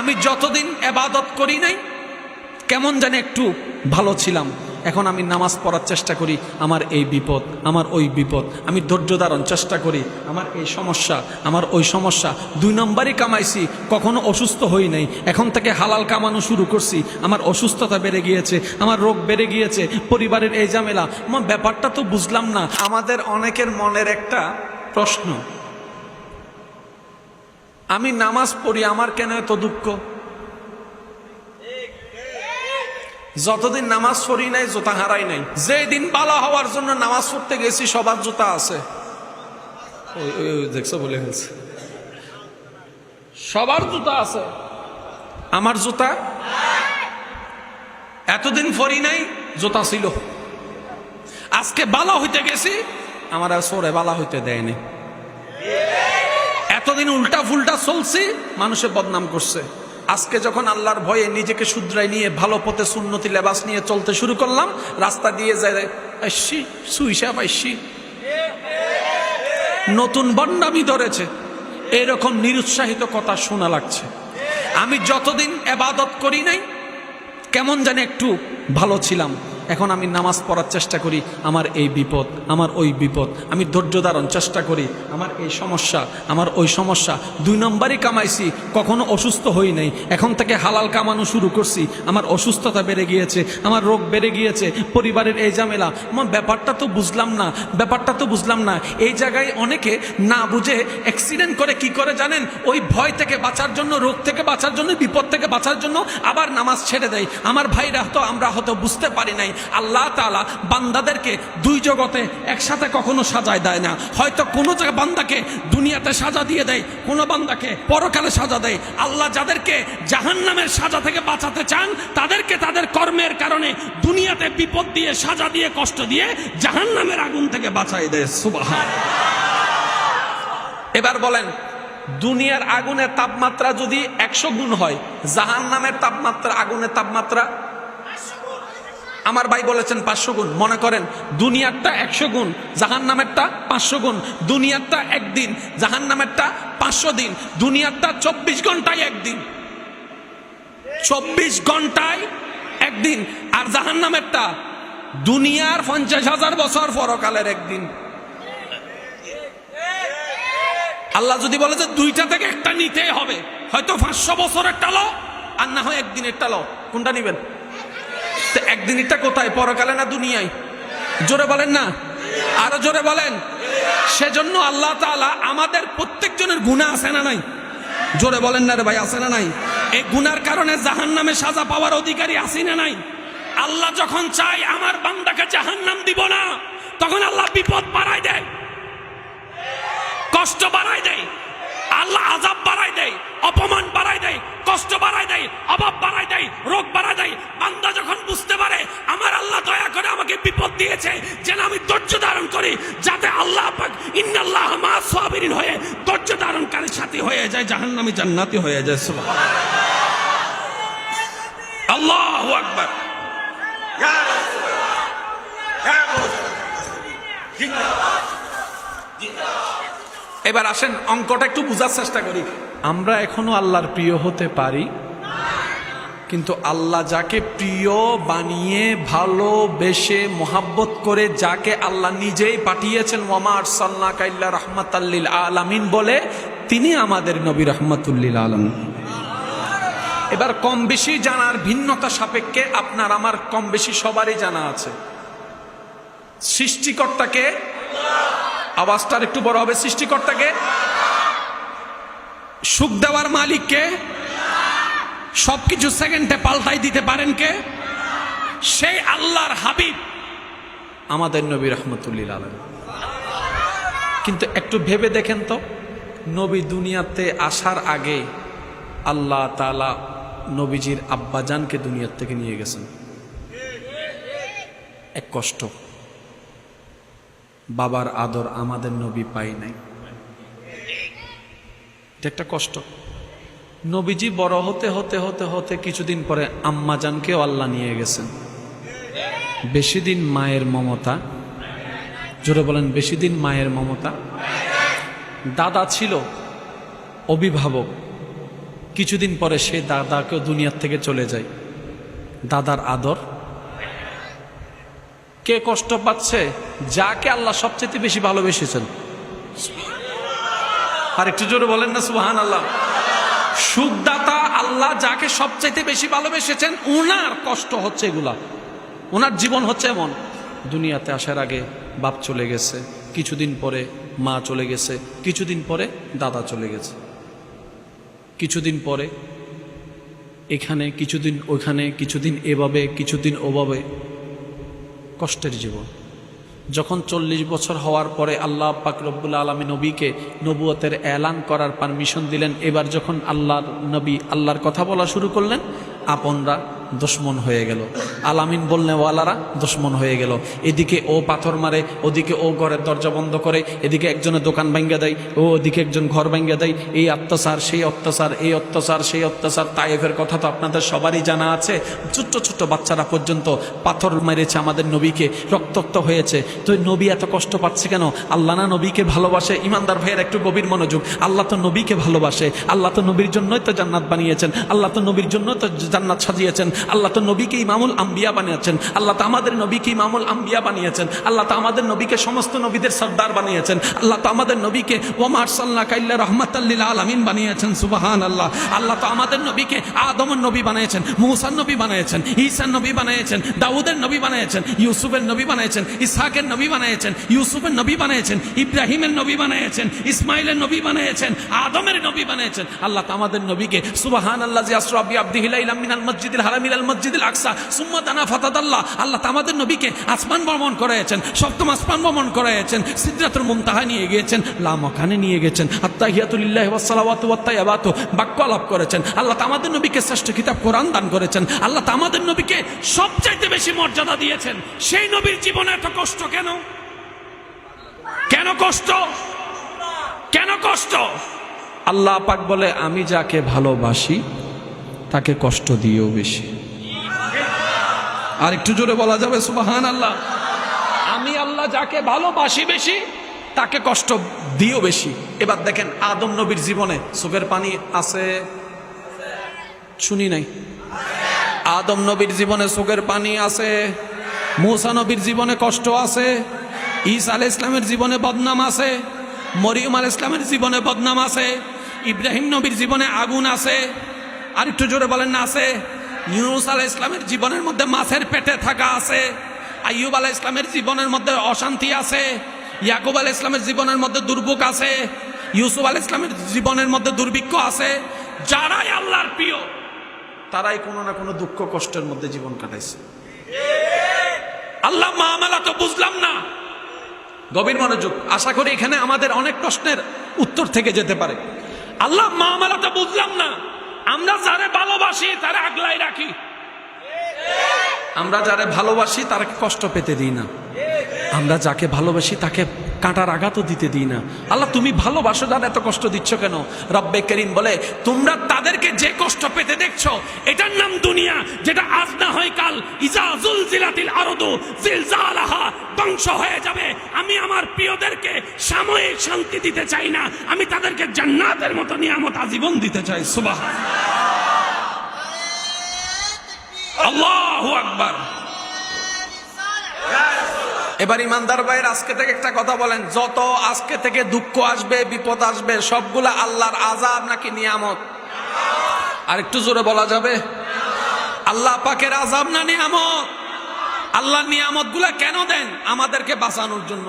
আমি যতদিন ইবাদত করি নাই কেমন জানি একটু ভালো ছিলাম, এখন আমি নামাজ পড়ার চেষ্টা করি, আমার এই বিপদ, আমার ওই বিপদ, আমি ধৈর্য ধারণ চেষ্টা করি, আমার এই সমস্যা, আমার ওই সমস্যা। 2 নম্বরই কামাইছি, কখনো অসুস্থ হই নাই, এখন থেকে হালাল কামানো শুরু করছি, আমার অসুস্থতা বেড়ে গিয়েছে, আমার রোগ বেড়ে গিয়েছে, পরিবারের এই ঝামেলা। আমার ব্যাপারটা তো বুঝলাম না। আমাদের অনেকের মনের একটা প্রশ্ন, আমি নামাজ পড়ি, আমার কেন এত দুঃখ? যতদিন নামাজ পড়ি নাই জুতা হারাই নাই। যেদিন বালা হওয়ার জন্য নামাজ পড়তে গেছি সবার জুতা আছে, দেখছো বলে ফেলছে, সবার জুতা আছে, আমার জুতা এতদিন পড়ি নাই, জুতা ছিল। আজকে বালা হইতে গেছি, আমার আর সোরে বালা হইতে দেয়নি। এতদিন উল্টা ফুলটা চলছি, মানুষে বদনাম করছে। আজকে যখন আল্লাহর ভয়ে নিজেকে শুধরাই নিয়ে ভালো পথে সুন্নতি লেবাস নিয়ে চলতে শুরু করলাম, রাস্তা দিয়ে যায় আইসি সুইসাব আইসি, নতুন বন্ডামি ধরেছে, এরকম নিরুৎসাহিত কথা শোনা লাগছে। আমি যতদিন ইবাদত করি নাই কেমন জানি একটু ভালো ছিলাম, এখন আমি নামাজ পড়ার চেষ্টা করি, আমার এই বিপদ, আমার ওই বিপদ, আমি ধৈর্য ধারণ চেষ্টা করি, আমার এই সমস্যা, আমার ওই সমস্যা। 2 নম্বরই কামাইছি, কখনো অসুস্থ হই নাই, এখন থেকে হালাল কামানো শুরু করছি, আমার অসুস্থতা বেড়ে গিয়েছে, আমার রোগ বেড়ে গিয়েছে, পরিবারের এই ঝামেলা। আমার ব্যাপারটা তো বুঝলাম না, ব্যাপারটা তো বুঝলাম না। এই জায়গায় অনেকে না বুঝে অ্যাক্সিডেন্ট করে, কি করে জানেন? ওই ভয় থেকে বাঁচার জন্য, রোগ থেকে বাঁচার জন্য, বিপদ থেকে বাঁচার জন্য আবার নামাজ ছেড়ে দেয়। আমার ভাইরা তো আমরা হয়তো বুঝতে পারি নাই, আল্লাহ তাআলা বান্দাদেরকে 2 জগতে একসাথে কখনো সাজায় দেয় না। হয়তো কোনো বান্দাকে দুনিয়াতে সাজা দিয়ে দেয়, কোনো বান্দাকে পরকালে সাজা দেয়। আল্লাহ যাদেরকে জাহান্নামের সাজা থেকে বাঁচাতে চান, তাদেরকে তাদের কর্মের কারণে দুনিয়াতে বিপদ দিয়ে, সাজা দিয়ে, কষ্ট দিয়ে জাহান্নামের আগুন থেকে বাঁচাই দেয়। সুবহানাল্লাহ। এবার বলেন, দুনিয়ার আগুনের তাপমাত্রা যদি 100 গুণ হয়, জাহান্নামের তাপমাত্রা, আগুনের তাপমাত্রা, আমার ভাই বলেছেন 500 গুণ। মনে করেন দুনিয়ারটা 100 গুণ, জাহান্নামেরটা 500 গুণ। দুনিয়ারটা একদিন, জাহান্নামেরটা 500 দিন। দুনিয়ারটা 24 ঘন্টায় একদিন, 24 ঘন্টায় একদিন। আর জাহান্নামেরটা দুনিয়ার 50,000 বছর পরকালের একদিন। আল্লাহ যদি বলে যে 2টা থেকে একটা নিতেই হবে, হয়তো 500 বছরেরটা লো, আর না হয় একদিনেরটা লো, কোনটা নিবেন? একদিনটা কোথায়, পরকালে না দুনিয়ায়? জোরে বলেন না, আরো জোরে বলেন। সেজন্য আল্লাহ তাআলা আমাদের প্রত্যেকজনের গুনাহ আছে না নাই? জোরে বলেন না রে ভাই, আছে না নাই? এই গুনার কারণে জাহান্নামে সাজা পাওয়ার অধিকারী আছি না নাই? আল্লাহ যখন চায় আমার বান্দাকে জাহান্নাম দিব না, তখন আল্লাহ বিপদ বাড়ায় দেয়, কষ্ট বাড়ায় দেয়, আল্লাহ আযাব বাড়ায় দেয়, অপমান বাড়ায় দেয়, কষ্ট বাড়ায় দেয়, অভাব বাড়ায় দেয়, রোগ বাড়ায় দেয়। বান্দা যখন বুঝতে পারে আমার আল্লাহ দয়া করে আমাকে বিপদ দিয়েছে, যেন আমি ধৈর্য ধারণ করি, যাতে আল্লাহ পাক ইন্নাল্লাহ মা'আস সাবিরিন হয়ে ধৈর্য ধারণকারীর সাথী হয়ে যায়, জাহান্নামী জান্নাতি হয়ে যায়। সুবহানাল্লাহ, আল্লাহু আকবার। ইয়া রাসূলুল্লাহ, ইয়া মুহাম্মদ, জিন্দাবাদ, জিন্দাবাদ। এবার আসেন অঙ্কটা একটু বোঝার চেষ্টা করি। আমরা এখনো আল্লাহর প্রিয় হতে পারি, কিন্তু আল্লাহ যাকে প্রিয় বানিয়ে, ভালোবেসে, মোহাব্বত করে, যাকে আল্লাহ নিজেই পাঠিয়েছেন, ওয়ামা আরসালনাকা ইল্লা রাহমাতাল লিল আলামিন বলে, তিনি আমাদের নবী রাহমাতুল লিল আলামিন। এবার কম বেশি জানার ভিন্নতা সাপেক্ষে আপনার আমার কম বেশি সবারই জানা আছে সৃষ্টিকর্তাকে। আওয়াজটার একটু বড় হবে। সৃষ্টিকর্তাকে, সুখ দেওয়ার মালিককে, সবকিছু সেকেন্ডে পাল্টাই দিতে পারেন কে? সেই আল্লাহর হাবিব আমাদের নবী রাহমাতুল লিল আলামিন। কিন্তু একটু ভেবে দেখেন তো, নবী দুনিয়াতে আসার আগে আল্লাহ তাআলা নবীজির আব্বাজানকে দুনিয়ার থেকে নিয়ে গেছেন। এক কষ্ট, বাবার আদর আমাদের নবী পাই নাই, এটা একটা কষ্ট। নবীজি বড় হতে হতে হতে হতে কিছুদিন পরে আম্মাজানকেও আল্লাহ নিয়ে গেছেন। বেশি দিন মায়ের মমতা, জোরে বলেন, বেশি দিন মায়ের মমতা। দাদা ছিল অভিভাবক, কিছুদিন পরে সে দাদাকেও দুনিয়ার থেকে চলে যায়। দাদার আদর কে কষ্ট পাচ্ছে? যাকে আল্লাহ সবচেয়ে বেশি ভালোবেসেছেন। আর একটু জোরে বলেন না সুবহানাল্লাহ। সুখদাতা আল্লাহ যাকে সবচাইতে বেশি ভালোবেসেছেন, ওনার কষ্ট হচ্ছে এগুলা। ওনার জীবন হচ্ছে এমন, দুনিয়াতে আসার আগে বাপ চলে গেছে, কিছুদিন পরে মা চলে গেছে, কিছুদিন পরে দাদা চলে গেছে, কিছুদিন পরে এখানে, কিছুদিন ওখানে, কিছুদিন এভাবে, কিছুদিন ওভাবে। কষ্টের জীবন। যখন 40 বছর হওয়ার পরে আল্লাহ পাক রব্বুল আলামিন নবীকে নবুয়তের এলান করার পারমিশন দিলেন, এবার যখন আল্লাহর নবী আল্লাহর কথা বলা শুরু করলেন, আপনরা দুশমন হয়ে গেল, আলামিন বলনেওয়ালারা দুশমন হয়ে গেল। এদিকে ও পাথর মারে, ওদিকে ও ঘরের দরজা বন্ধ করে, এদিকে একজনের দোকান ভাঙ্গা দেয়, ও ওদিকে একজন ঘর ভাঙ্গা দেয়। এই অত্যাচার, সেই অত্যাচার, এই অত্যাচার, সেই অত্যাচার। তায়েফের কথা তো আপনাদের সবারই জানা আছে। ছোট্ট ছোট্ট বাচ্চারা পর্যন্ত পাথর মেরেছে আমাদের নবীকে, রক্তাক্ত হয়েছে। তো নবী এত কষ্ট পাচ্ছে কেন? আল্লাহ না নবীকে ভালোবাসে? ইমানদার ভাইয়ের একটু গভীর মনোযোগ। আল্লাহ তো নবীকে ভালোবাসে, আল্লাহ তো নবীর জন্যই তো জান্নাত বানিয়েছেন, আল্লাহ তো নবীর জন্য তো জান্নাত সাজিয়েছেন, আল্লাহ তো নবীকে ইমামুল আম্বিয়া বানিয়েছেন, আল্লাহ তো আমাদের নবীকে ইমামুল আম্বিয়া বানিয়েছেন, আল্লাহ তো আমাদের নবীকে সমস্ত নবীদের সর্দার বানিয়েছেন, আল্লাহ তো আমাদের নবীকে ওমা আরসালনাকা ইল্লা রাহমাতাল লিল আলামিন বানিয়েছেন। সুবহানাল্লাহ। আল্লাহ তো আমাদের নবীকে আদমের নবী বানিয়েছেন, মূসার নবী বানিয়েছেন, ঈসার নবী বানিয়েছেন, দাউদের নবী বানিয়েছেন, ইউসুফের নবী বানিয়েছেন, ইসহাকের নবী বানিয়েছেন, ইউসুফের নবী বানিয়েছেন, ইব্রাহিমের নবী বানিয়েছেন, ইসমাইলের নবী বানিয়েছেন, আদমের নবী বানিয়েছেন। আল্লাহ তো আমাদের নবীকে সুবহানাল্লাহ জি আসরা বিআবদিহি লাইলাম মিনাল মসজিদিল হারাম ইলাল মসজিদিল আকসা সুম্মা দানা ফাতাদাল্লাহ। আল্লাহ তো আমাদের নবীকে আসমান ভ্রমণ করেছেন, সপ্তম আসমান ভ্রমণ করেছেন, সিদরাতুল মুনতাহা নিয়ে গিয়েছেন, লা মাকানে নিয়ে গেছেন, আত্তাহিয়াতু লিল্লাহি ওয়াস সালাওয়াতু ওয়াত তাইয়্যিবাতু বাক্য আলাপ করেছেন। আল্লাহ তো আমাদের নবীকে শ্রেষ্ঠ কিতাব কোরআন দান করেছেন। আল্লাহ তো আমাদের নবীকে সবচাইতে বেশি মর্যাদা দিয়েছেন। সেই নবীর জীবনে এত কষ্ট কেন? কেন কষ্ট? কেন কষ্ট? আল্লাহ পাক বলে, আমি যাকে ভালোবাসি তাকে কষ্ট দিয়েও বেশি। আর একটু জোরে বলা যাবে সুবহানাল্লাহ। আমি আল্লাহ যাকে ভালোবাসি বেশি তাকে কষ্ট দিয়েও বেশি। এবার দেখেন আদম নবীর জীবনে চোখের পানি আছে, শুনি নাই? আদম নবীর জীবনে চোখের পানি আছে, মূসা নবীর জীবনে কষ্ট আছে, ঈসা আলাইহিস সালামের জীবনে বদনাম আছে, মরিয়ম আলাইহিস সালামের জীবনে বদনাম আছে, ইব্রাহিম নবীর জীবনে আগুন আছে। আর একটু জোরে বলেন না আছে? ইউনূস আলাইহিস সালামের জীবনের মধ্যে মাছের পেটে থাকা আছে, আইয়ুব আলাইহিস সালামের জীবনের মধ্যে অশান্তি আছে, ইয়াকুব আলাইহিস সালামের জীবনের মধ্যে দুর্ভোগ আছে, ইউসুফ আলাইহিস সালামের জীবনের মধ্যে দুর্ভিক্ষ আছে। যারাই আল্লাহর প্রিয় তারাই কোনো না কোনো দুঃখ কষ্টের মধ্যে জীবন কাটাইছে। আল্লাহ মামলা তো বুঝলাম না। গভীর মনোযোগ। আশা করি এখানে আমাদের অনেক প্রশ্নের উত্তর থেকে যেতে পারে। আল্লাহ মামলা তো বুঝলাম না। আমরা যারে ভালোবাসি তারে আগলাই রাখি, আমরা যারে ভালোবাসি তাকে কষ্ট পেতে দিই না, আমরা যাকে ভালোবাসি তাকে কাঁটার আঘাতও দিতে দিই না। আল্লাহ তুমি ভালোবাসো, যারা এত কষ্ট দিচ্ছ কেন? রব্বে করিম বলে, তোমরা তাদেরকে যে কষ্ট পেতে দেখছো এটার নাম দুনিয়া, যেটা আজ না হয় কাল। ইজা জুলজিলাতিল আরদু জিলজালাহা, ধ্বংস হয়ে যাবে। আমি আমার প্রিয়দেরকে সাময়িক শান্তি দিতে চাই না, আমি তাদেরকে জান্নাতের মতো নিয়ামত আজীবন দিতে চাই। সুবহানাল্লাহ, আল্লাহু আকবার। এবার ইমানদার ভাইয়ের আজকে থেকে একটা কথা বলেন, যত আজকে থেকে দুঃখ আসবে, বিপদ আসবে, সবগুলা আল্লাহর আযাব নাকি নিয়ামত? আর একটু জোরে বলা যাবে? আল্লাহ পাকের আযাব না নিয়ামত? আল্লাহর নিয়ামত গুলা কেন দেন? আমাদেরকে বাঁচানোর জন্য।